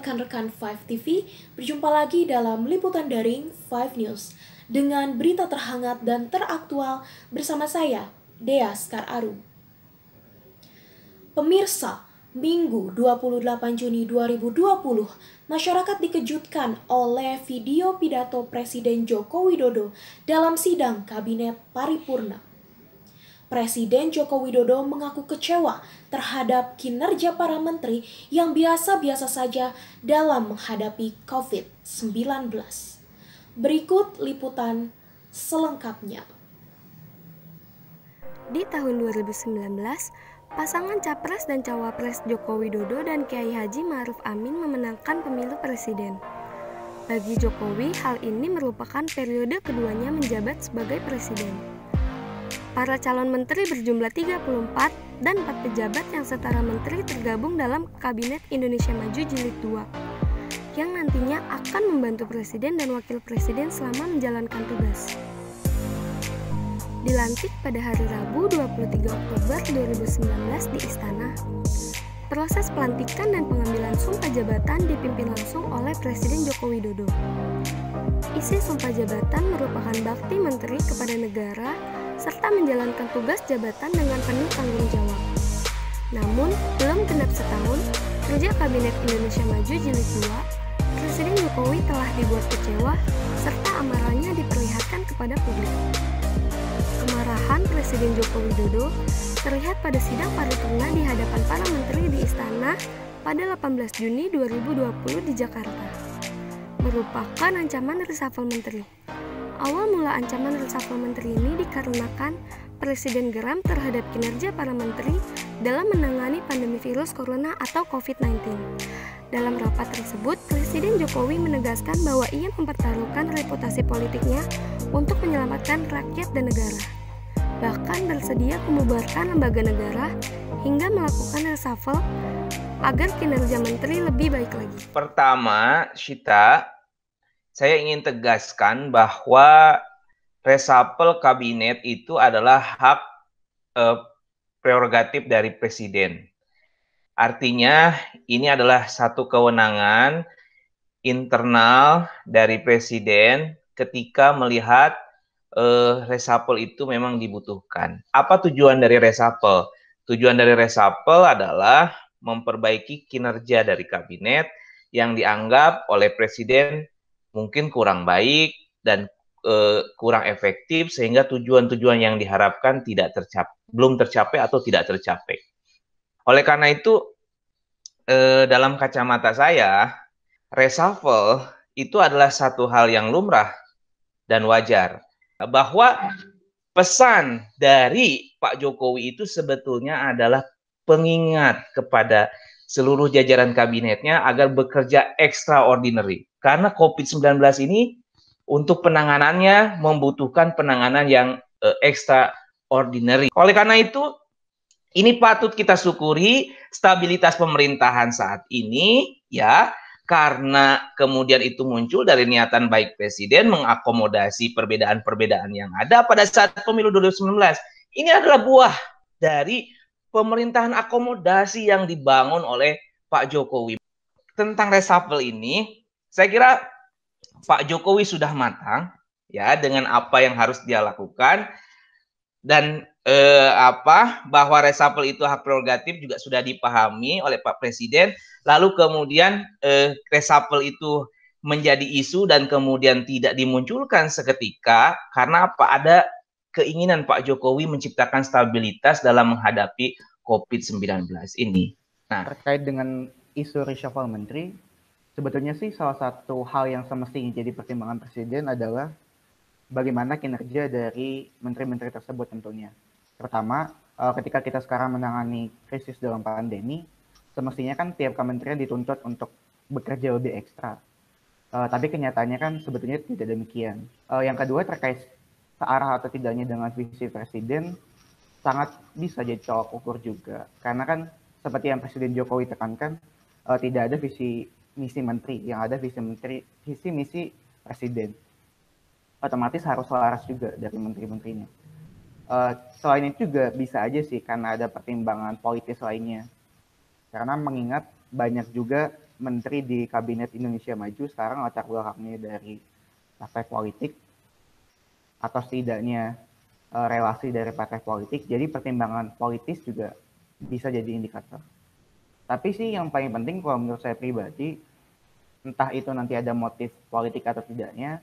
rekan-rekan 5 TV, berjumpa lagi dalam liputan daring 5 News dengan berita terhangat dan teraktual bersama saya, Dea Skar Arum. Pemirsa, Minggu 28 Juni 2020, masyarakat dikejutkan oleh video pidato Presiden Joko Widodo dalam sidang Kabinet Paripurna. Presiden Joko Widodo mengaku kecewa terhadap kinerja para menteri yang biasa-biasa saja dalam menghadapi COVID-19. Berikut liputan selengkapnya. Di tahun 2019, pasangan Capres dan Cawapres Joko Widodo dan Kiai Haji Ma'ruf Amin memenangkan pemilu presiden. Bagi Jokowi, hal ini merupakan periode keduanya menjabat sebagai presiden. Para calon menteri berjumlah 34 dan 4 pejabat yang setara menteri tergabung dalam Kabinet Indonesia Maju Jilid 2 yang nantinya akan membantu presiden dan wakil presiden selama menjalankan tugas. Dilantik pada hari Rabu 23 Oktober 2019 di Istana. Proses pelantikan dan pengambilan sumpah jabatan dipimpin langsung oleh Presiden Joko Widodo. Isi sumpah jabatan merupakan bakti menteri kepada negara serta menjalankan tugas jabatan dengan penuh tanggung jawab. Namun, belum genap setahun, kerja Kabinet Indonesia Maju Jilid 2, Presiden Jokowi telah dibuat kecewa serta amarahnya diperlihatkan kepada publik. Kemarahan Presiden Joko Widodo terlihat pada sidang paripurna di hadapan para menteri di Istana pada 18 Juni 2020 di Jakarta. Merupakan ancaman reshuffle menteri. Awal mula ancaman reshuffle menteri ini dikarenakan Presiden geram terhadap kinerja para menteri dalam menangani pandemi virus corona atau COVID-19. Dalam rapat tersebut, Presiden Jokowi menegaskan bahwa ia mempertaruhkan reputasi politiknya untuk menyelamatkan rakyat dan negara. Bahkan bersedia membubarkan lembaga negara hingga melakukan reshuffle agar kinerja menteri lebih baik lagi. Pertama, Syita, saya ingin tegaskan bahwa reshuffle kabinet itu adalah hak prerogatif dari presiden. Artinya ini adalah satu kewenangan internal dari presiden ketika melihat reshuffle itu memang dibutuhkan. Apa tujuan dari reshuffle? Tujuan dari reshuffle adalah memperbaiki kinerja dari kabinet yang dianggap oleh presiden mungkin kurang baik dan kurang efektif sehingga tujuan-tujuan yang diharapkan belum tercapai atau tidak tercapai. Oleh karena itu, dalam kacamata saya, reshuffle itu adalah satu hal yang lumrah dan wajar. Bahwa pesan dari Pak Jokowi itu sebetulnya adalah pengingat kepada seluruh jajaran kabinetnya agar bekerja extraordinary. Karena COVID-19 ini untuk penanganannya membutuhkan penanganan yang extraordinary. Oleh karena itu, ini patut kita syukuri stabilitas pemerintahan saat ini, ya, karena kemudian itu muncul dari niatan baik presiden mengakomodasi perbedaan-perbedaan yang ada pada saat pemilu 2019. Ini adalah buah dari pemerintahan akomodasi yang dibangun oleh Pak Jokowi. Tentang reshuffle ini, saya kira Pak Jokowi sudah matang ya dengan apa yang harus dia lakukan dan bahwa reshuffle itu hak prerogatif juga sudah dipahami oleh Pak Presiden. Lalu kemudian reshuffle itu menjadi isu dan kemudian tidak dimunculkan seketika karena apa? Ada keinginan Pak Jokowi menciptakan stabilitas dalam menghadapi COVID-19 ini. Nah, terkait dengan isu reshuffle menteri, sebetulnya sih salah satu hal yang semestinya jadi pertimbangan Presiden adalah bagaimana kinerja dari menteri-menteri tersebut tentunya. Pertama, ketika kita sekarang menangani krisis dalam pandemi, semestinya kan tiap kementerian dituntut untuk bekerja lebih ekstra. Tapi kenyataannya kan sebetulnya tidak demikian. Yang kedua terkait searah atau tidaknya dengan visi presiden, sangat bisa jadi tolak ukur juga. Karena kan seperti yang Presiden Jokowi tekankan, tidak ada visi misi menteri, yang ada visi misi presiden. Otomatis harus selaras juga dari menteri-menterinya. Selain itu juga bisa aja sih karena ada pertimbangan politis lainnya. Karena mengingat banyak juga menteri di Kabinet Indonesia Maju sekarang latar belakangnya dari partai politik atau setidaknya relasi dari partai politik. Jadi pertimbangan politis juga bisa jadi indikator. Tapi sih yang paling penting kalau menurut saya pribadi, entah itu nanti ada motif politik atau tidaknya,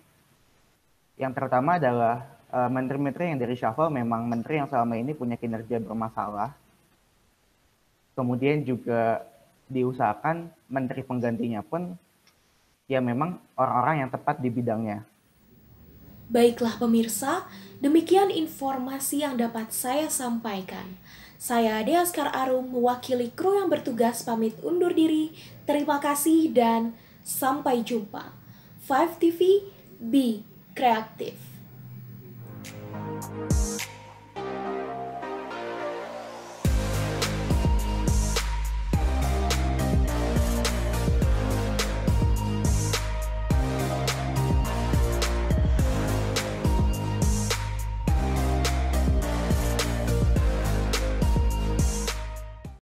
yang terutama adalah menteri-menteri yang dari reshuffle memang menteri yang selama ini punya kinerja bermasalah. Kemudian juga diusahakan menteri penggantinya pun ya memang orang-orang yang tepat di bidangnya. Baiklah pemirsa, demikian informasi yang dapat saya sampaikan. Saya Dea Askar Arum mewakili kru yang bertugas pamit undur diri. Terima kasih dan sampai jumpa. 5 TV, be kreatif.